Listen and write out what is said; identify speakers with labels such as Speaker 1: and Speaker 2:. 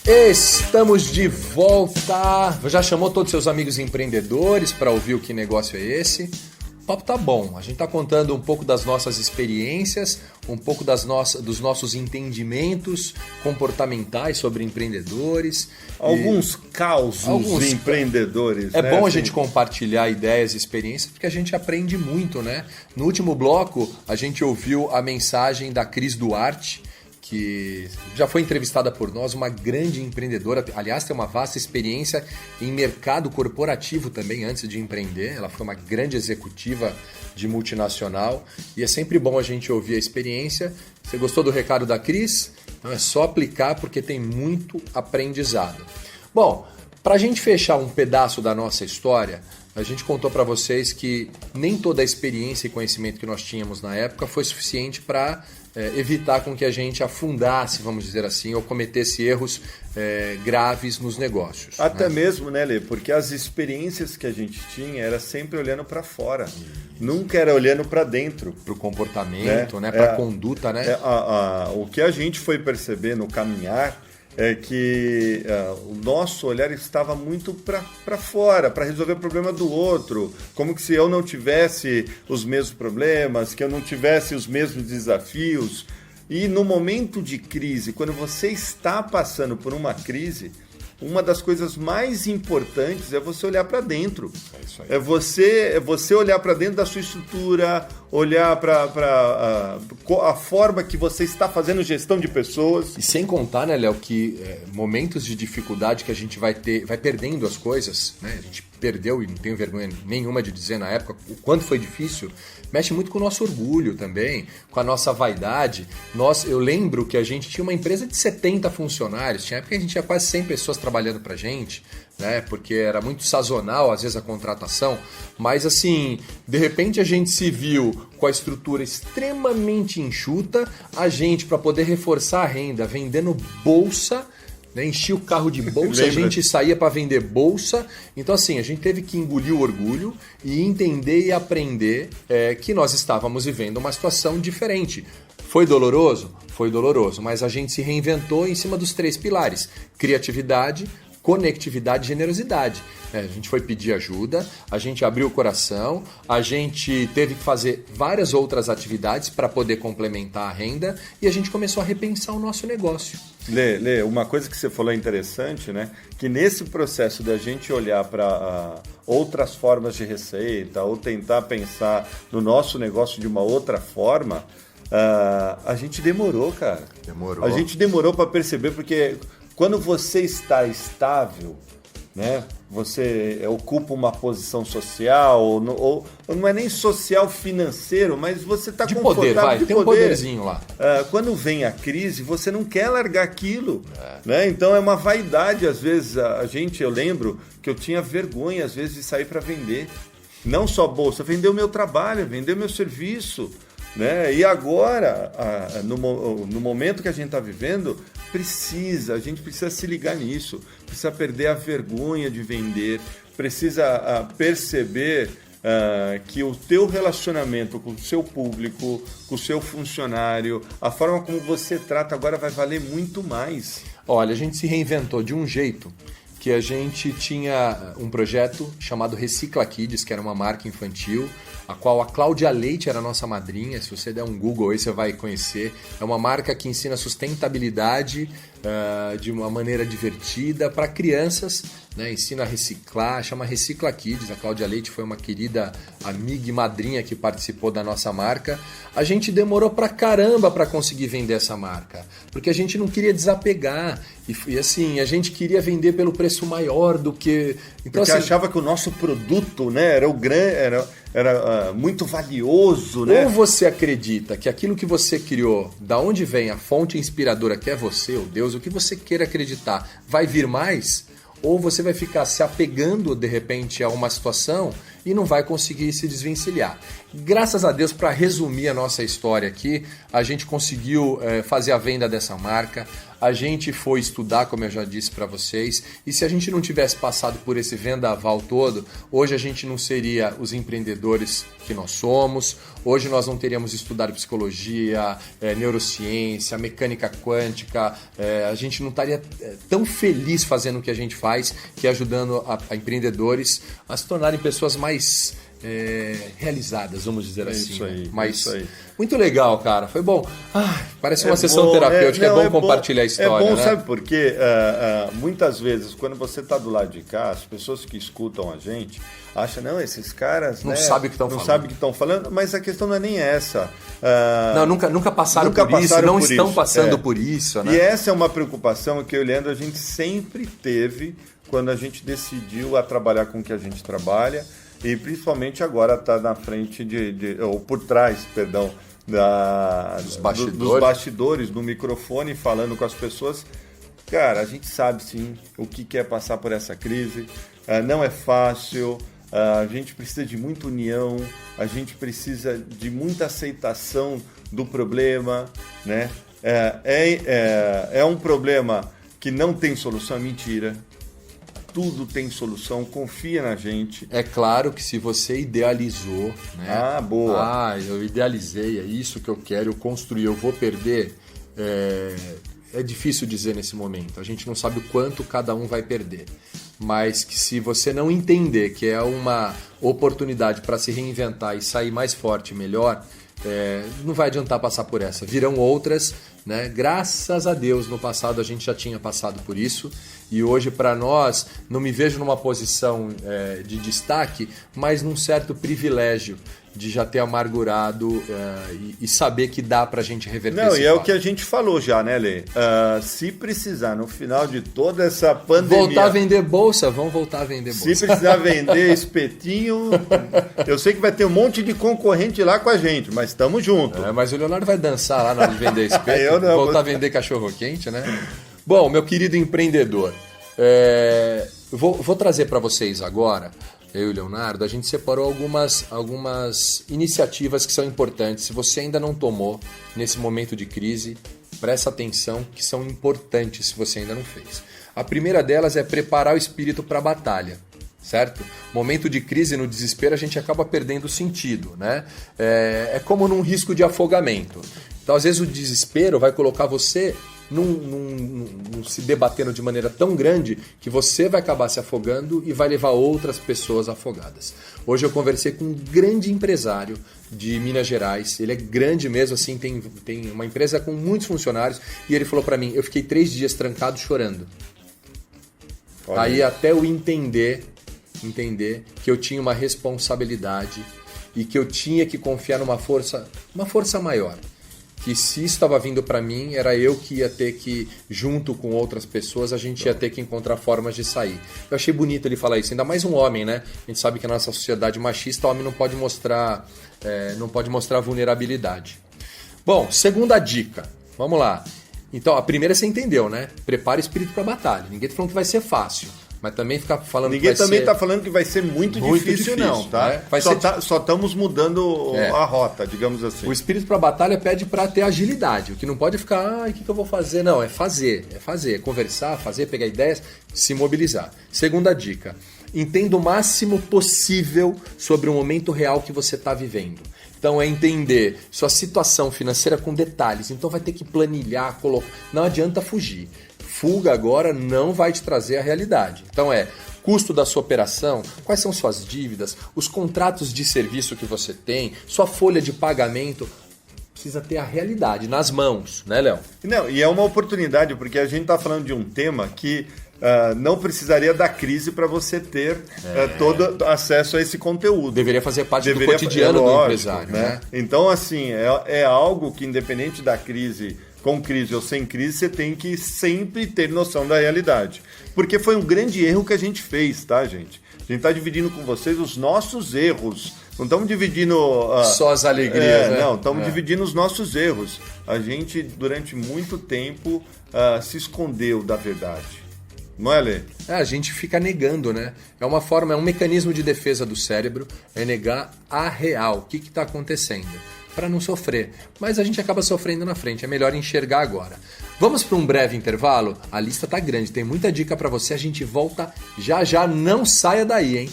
Speaker 1: Estamos de volta. Já chamou todos os seus amigos empreendedores para ouvir o que negócio é esse? O papo tá bom. A gente tá contando um pouco das nossas experiências, um pouco dos nossos entendimentos comportamentais sobre empreendedores.
Speaker 2: Alguns causos empreendedores.
Speaker 1: É bom a gente compartilhar ideias e experiências porque a gente aprende muito, né? No último bloco, a gente ouviu a mensagem da Cris Duarte, que já foi entrevistada por nós, uma grande empreendedora, aliás, tem uma vasta experiência em mercado corporativo também, antes de empreender. Ela foi uma grande executiva de multinacional e é sempre bom a gente ouvir a experiência. Você gostou do recado da Cris? Então é só aplicar porque tem muito aprendizado. Bom, para a gente fechar um pedaço da nossa história, a gente contou para vocês que nem toda a experiência e conhecimento que nós tínhamos na época foi suficiente para evitar com que a gente afundasse, vamos dizer assim, ou cometesse erros graves nos negócios.
Speaker 2: Até mesmo, né, Lê? Porque as experiências que a gente tinha era sempre olhando para fora. Nunca era olhando para dentro.
Speaker 1: Para o comportamento, né? Para a conduta, né?
Speaker 2: O que a gente foi perceber no caminhar é que o nosso olhar estava muito para fora, para resolver o problema do outro, como que se eu não tivesse os mesmos problemas, que eu não tivesse os mesmos desafios. E no momento de crise, quando você está passando por uma crise, uma das coisas mais importantes é você olhar para dentro. É isso aí. É você olhar para dentro da sua estrutura, olhar para a forma que você está fazendo gestão de pessoas.
Speaker 1: E sem contar, né, Léo, que momentos de dificuldade que a gente vai perdendo as coisas, né? A gente perdeu, e não tenho vergonha nenhuma de dizer na época o quanto foi difícil, mexe muito com o nosso orgulho também, com a nossa vaidade. Eu lembro que a gente tinha uma empresa de 70 funcionários, tinha época que a gente tinha quase 100 pessoas trabalhando pra gente, né? Porque era muito sazonal, às vezes, a contratação, mas assim, de repente a gente se viu com a estrutura extremamente enxuta, a gente, para poder reforçar a renda, vendendo bolsa, né? Enchia o carro de bolsa, a gente saía para vender bolsa. Então assim, a gente teve que engolir o orgulho e entender e aprender que nós estávamos vivendo uma situação diferente. Foi doloroso? Foi doloroso, mas a gente se reinventou em cima dos 3 pilares: criatividade, conectividade e generosidade. A gente foi pedir ajuda, a gente abriu o coração, a gente teve que fazer várias outras atividades para poder complementar a renda e a gente começou a repensar o nosso negócio.
Speaker 2: Lê, uma coisa que você falou é interessante, né? Que nesse processo da gente olhar para outras formas de receita ou tentar pensar no nosso negócio de uma outra forma, a gente demorou, cara. A gente demorou para perceber, porque quando você está estável, né, você ocupa uma posição social, ou não é nem social financeiro, mas você está confortável.
Speaker 1: Tem um poderzinho lá.
Speaker 2: Quando vem a crise, você não quer largar aquilo. Né? Então é uma vaidade, às vezes. Eu lembro que eu tinha vergonha, às vezes, de sair para vender. Não só bolsa, vender o meu trabalho, vender o meu serviço. Né? E agora, no momento que a gente está vivendo, a gente precisa se ligar nisso, precisa perder a vergonha de vender, precisa perceber que o teu relacionamento com o seu público, com o seu funcionário, a forma como você trata agora vai valer muito mais.
Speaker 1: Olha, a gente se reinventou de um jeito que a gente tinha um projeto chamado Recicla Kids, que era uma marca infantil, a qual a Cláudia Leite era a nossa madrinha. Se você der um Google aí, você vai conhecer. É uma marca que ensina sustentabilidade de uma maneira divertida para crianças, né? Ensina a reciclar, chama Recicla Kids. A Cláudia Leite foi uma querida amiga e madrinha que participou da nossa marca. A gente demorou pra caramba para conseguir vender essa marca, porque a gente não queria desapegar e assim, a gente queria vender pelo preço maior do que...
Speaker 2: Então, porque assim, achava que o nosso produto, né, era muito valioso, né?
Speaker 1: Ou você acredita que aquilo que você criou, da onde vem a fonte inspiradora, que é você, ou Deus, o que você queira acreditar, vai vir mais? Ou você vai ficar se apegando, de repente, a uma situação e não vai conseguir se desvencilhar. Graças a Deus, para resumir a nossa história aqui, a gente conseguiu fazer a venda dessa marca, a gente foi estudar, como eu já disse para vocês, e se a gente não tivesse passado por esse vendaval todo, hoje a gente não seria os empreendedores que nós somos, hoje nós não teríamos estudado psicologia, neurociência, mecânica quântica, a gente não estaria tão feliz fazendo o que a gente faz, que é ajudando a empreendedores a se tornarem pessoas mais realizadas, vamos dizer assim.
Speaker 2: Isso aí,
Speaker 1: mas
Speaker 2: isso aí.
Speaker 1: Muito legal, cara. Foi bom. Parece uma sessão terapêutica. É bom compartilhar a história.
Speaker 2: É bom,
Speaker 1: né?
Speaker 2: Sabe por quê? Muitas vezes, quando você está do lado de cá, as pessoas que escutam a gente acham, não, esses caras
Speaker 1: não sabem o que estão falando.
Speaker 2: Não sabem o que estão falando, mas a questão não é nem essa.
Speaker 1: Nunca passaram por isso, não estão passando por isso. Né?
Speaker 2: E essa é uma preocupação que eu e o Leandro, a gente sempre teve quando a gente decidiu a trabalhar com o que a gente trabalha. E principalmente agora está na frente ou por trás, perdão, dos bastidores, do microfone, falando com as pessoas. Cara, a gente sabe sim o que é passar por essa crise, não é fácil, a gente precisa de muita união, a gente precisa de muita aceitação do problema, né? É um problema que não tem solução, é mentira. Tudo tem solução, confia na gente.
Speaker 1: É claro que se você idealizou, né?
Speaker 2: Boa.
Speaker 1: Eu idealizei, é isso que eu quero, eu construí, eu vou perder. É difícil dizer nesse momento. A gente não sabe o quanto cada um vai perder. Mas que se você não entender que é uma oportunidade para se reinventar e sair mais forte e melhor, não vai adiantar passar por essa. Virão outras, né? Graças a Deus, no passado a gente já tinha passado por isso. E hoje, para nós, não me vejo numa posição de destaque, mas num certo privilégio de já ter amargurado e saber que dá pra gente reverter esse
Speaker 2: quadro. O que a gente falou já, né, Lê? Se precisar, no final de toda essa pandemia...
Speaker 1: Voltar a vender bolsa, vamos voltar a vender bolsa.
Speaker 2: Se precisar vender espetinho, eu sei que vai ter um monte de concorrente lá com a gente, mas estamos juntos.
Speaker 1: Mas o Leonardo vai dançar lá na hora de vender espeto, voltar a vender cachorro-quente, né? Bom, meu querido empreendedor, vou trazer para vocês agora, eu e o Leonardo, a gente separou algumas iniciativas que são importantes. Se você ainda não tomou nesse momento de crise, presta atenção que são importantes se você ainda não fez. A primeira delas é preparar o espírito para a batalha, certo? Momento de crise, no desespero, a gente acaba perdendo o sentido, né? É como num risco de afogamento. Então, às vezes, o desespero vai colocar você num se debatendo de maneira tão grande que você vai acabar se afogando e vai levar outras pessoas afogadas. Hoje eu conversei com um grande empresário de Minas Gerais, ele é grande mesmo, assim, tem uma empresa com muitos funcionários, e ele falou para mim, eu fiquei 3 dias trancado chorando. Olha. Aí até eu entender que eu tinha uma responsabilidade e que eu tinha que confiar numa força maior. Que se isso estava vindo para mim, era eu que ia ter que, junto com outras pessoas, a gente ia ter que encontrar formas de sair. Eu achei bonito ele falar isso, ainda mais um homem, né? A gente sabe que na nossa sociedade machista, o homem não pode mostrar vulnerabilidade. Bom, segunda dica, vamos lá. Então, a primeira você entendeu, né? Prepare o espírito para a batalha. Ninguém tá falando que vai ser fácil. Mas também ficar falando
Speaker 2: Ninguém também está falando que vai ser muito difícil, não, tá? Né? Só estamos mudando a rota, digamos assim.
Speaker 1: O espírito para a batalha pede para ter agilidade. O que não pode é ficar, o que eu vou fazer? Não, é fazer. Conversar, pegar ideias, se mobilizar. Segunda dica, entenda o máximo possível sobre o momento real que você está vivendo. Então é entender sua situação financeira com detalhes. Então vai ter que planilhar, colocar. Não adianta fugir. Fuga agora não vai te trazer a realidade. Então custo da sua operação, quais são suas dívidas, os contratos de serviço que você tem, sua folha de pagamento. Precisa ter a realidade nas mãos, né, Léo?
Speaker 2: Não, e é uma oportunidade, porque a gente está falando de um tema que não precisaria da crise para você ter todo acesso a esse conteúdo.
Speaker 1: Deveria fazer parte do cotidiano do empresário, né?
Speaker 2: Então, assim, é algo que, independente da crise, com crise ou sem crise, você tem que sempre ter noção da realidade. Porque foi um grande erro que a gente fez, tá, gente? A gente está dividindo com vocês os nossos erros. Não estamos dividindo...
Speaker 1: só as alegrias, né?
Speaker 2: Não, estamos dividindo os nossos erros. A gente, durante muito tempo, se escondeu da verdade. Não é, Lê?
Speaker 1: A gente fica negando, né? É uma forma, é um mecanismo de defesa do cérebro, é negar a real, o que está acontecendo, para não sofrer. Mas a gente acaba sofrendo na frente, é melhor enxergar agora. Vamos para um breve intervalo? A lista tá grande, tem muita dica para você, a gente volta já já, não saia daí, hein?